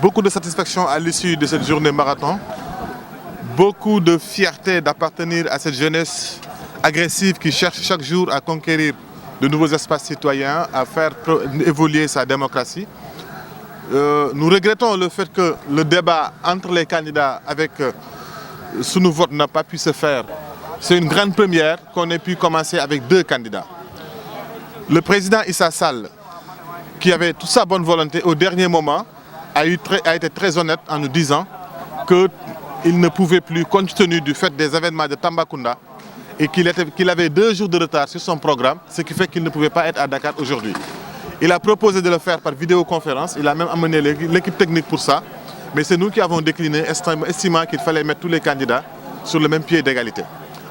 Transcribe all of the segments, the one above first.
Beaucoup de satisfaction à l'issue de cette journée marathon, beaucoup de fierté d'appartenir à cette jeunesse agressive qui cherche chaque jour à conquérir de nouveaux espaces citoyens, à faire évoluer sa démocratie. Nous regrettons le fait que le débat entre les candidats avec sous nos votes n'a pas pu se faire. C'est une grande première qu'on ait pu commencer avec 2 candidats. Le président Issa Sall, qui avait toute sa bonne volonté au dernier moment, a été très honnête en nous disant qu'il ne pouvait plus, compte tenu du fait des événements de Tambacounda, et qu'il avait 2 jours de retard sur son programme, ce qui fait qu'il ne pouvait pas être à Dakar aujourd'hui. Il a proposé de le faire par vidéoconférence, il a même amené l'équipe technique pour ça, mais c'est nous qui avons décliné, estimant qu'il fallait mettre tous les candidats sur le même pied d'égalité.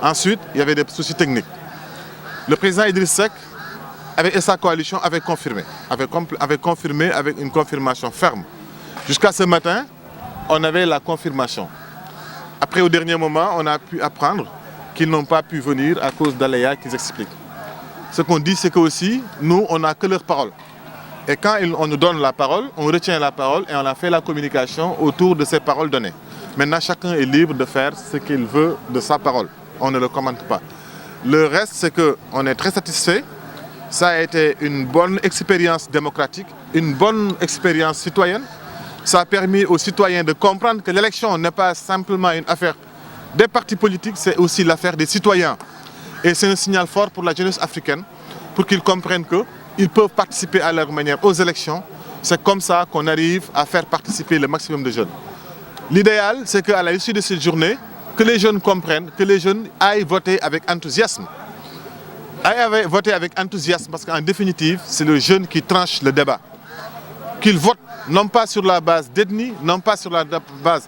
Ensuite, il y avait des soucis techniques. Le président Idriss Seck, avec sa coalition, avait confirmé avec une confirmation ferme. Jusqu'à ce matin, on avait la confirmation. Après, au dernier moment, on a pu apprendre qu'ils n'ont pas pu venir à cause d'aléas qu'ils expliquent. Ce qu'on dit, c'est que aussi, nous, on n'a que leur parole. Et quand on nous donne la parole, on retient la parole et on a fait la communication autour de ces paroles données. Maintenant, chacun est libre de faire ce qu'il veut de sa parole. On ne le commente pas. Le reste, c'est qu'on est très satisfait. Ça a été une bonne expérience démocratique, une bonne expérience citoyenne. Ça a permis aux citoyens de comprendre que l'élection n'est pas simplement une affaire des partis politiques, c'est aussi l'affaire des citoyens. Et c'est un signal fort pour la jeunesse africaine, pour qu'ils comprennent qu'ils peuvent participer à leur manière aux élections. C'est comme ça qu'on arrive à faire participer le maximum de jeunes. L'idéal, c'est qu'à l'issue de cette journée, que les jeunes comprennent, que les jeunes aillent voter avec enthousiasme. Aillent voter avec enthousiasme parce qu'en définitive, c'est le jeune qui tranche le débat. Qu'ils votent non pas sur la base d'ethnie, non pas sur la base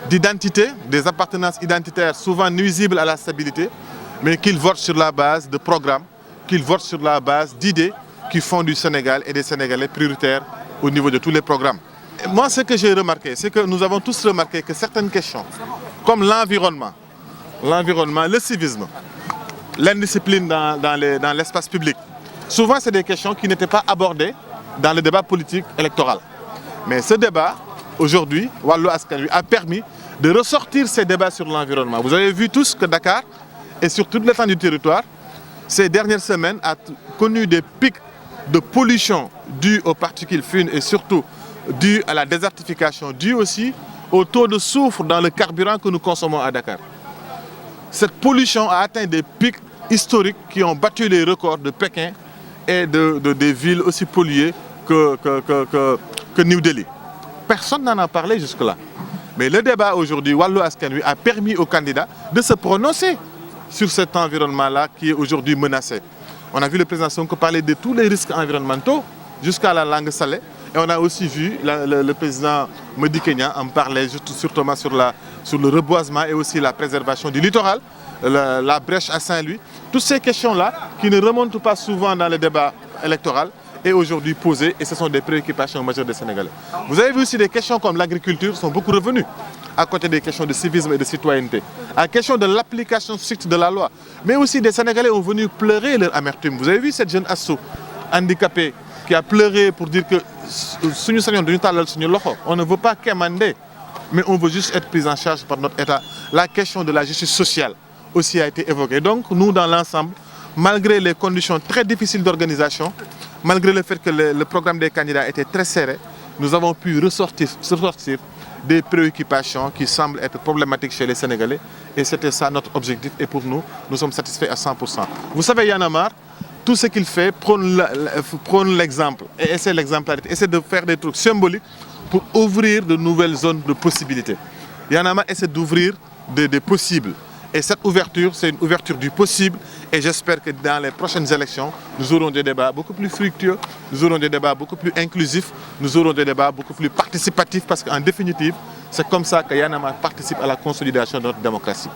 d'identité, des appartenances identitaires souvent nuisibles à la stabilité, mais qu'ils votent sur la base de programmes, qu'ils votent sur la base d'idées qui font du Sénégal et des Sénégalais prioritaires au niveau de tous les programmes. Et moi, ce que j'ai remarqué, c'est que nous avons tous remarqué que certaines questions, comme l'environnement, le civisme, l'indiscipline dans l'espace public, souvent c'est des questions qui n'étaient pas abordées dans le débat politique électoral. Mais ce débat, aujourd'hui, Wallu Askan Wi a permis de ressortir ces débats sur l'environnement. Vous avez vu tous que Dakar, et sur toute l'étendue du territoire, ces dernières semaines a connu des pics de pollution dus aux particules fines et surtout dus à la désertification, dus aussi au taux de soufre dans le carburant que nous consommons à Dakar. Cette pollution a atteint des pics historiques qui ont battu les records de Pékin et des villes aussi polluées que New Delhi. Personne n'en a parlé jusque-là. Mais le débat aujourd'hui, Wallu Askan Wi, a permis aux candidats de se prononcer sur cet environnement-là qui est aujourd'hui menacé. On a vu le président Sonko parler de tous les risques environnementaux jusqu'à la langue salée. Et on a aussi vu le président Madické Niang en parler surtout sur le reboisement et aussi la préservation du littoral, la brèche à Saint-Louis. Toutes ces questions-là qui ne remontent pas souvent dans le débat électoral est aujourd'hui posée et ce sont des préoccupations majeures des Sénégalais. Vous avez vu aussi des questions comme l'agriculture sont beaucoup revenues à côté des questions de civisme et de citoyenneté, à la question de l'application stricte de la loi. Mais aussi des Sénégalais ont venu pleurer leur amertume. Vous avez vu cette jeune asso handicapée qui a pleuré pour dire que on ne veut pas quémander, mais on veut juste être pris en charge par notre État. La question de la justice sociale aussi a été évoquée. Donc nous, dans l'ensemble, malgré les conditions très difficiles d'organisation, malgré le fait que le programme des candidats était très serré, nous avons pu ressortir des préoccupations qui semblent être problématiques chez les Sénégalais. Et c'était ça notre objectif. Et pour nous, nous sommes satisfaits à 100%. Vous savez, Y'en a marre, tout ce qu'il fait prône l'exemple et essaie l'exemplarité, essaie de faire des trucs symboliques pour ouvrir de nouvelles zones de possibilités. Y'en a marre essaie d'ouvrir des possibles. Et cette ouverture, c'est une ouverture du possible. Et j'espère que dans les prochaines élections, nous aurons des débats beaucoup plus fructueux, nous aurons des débats beaucoup plus inclusifs, nous aurons des débats beaucoup plus participatifs parce qu'en définitive, c'est comme ça que Y'en a marre participe à la consolidation de notre démocratie.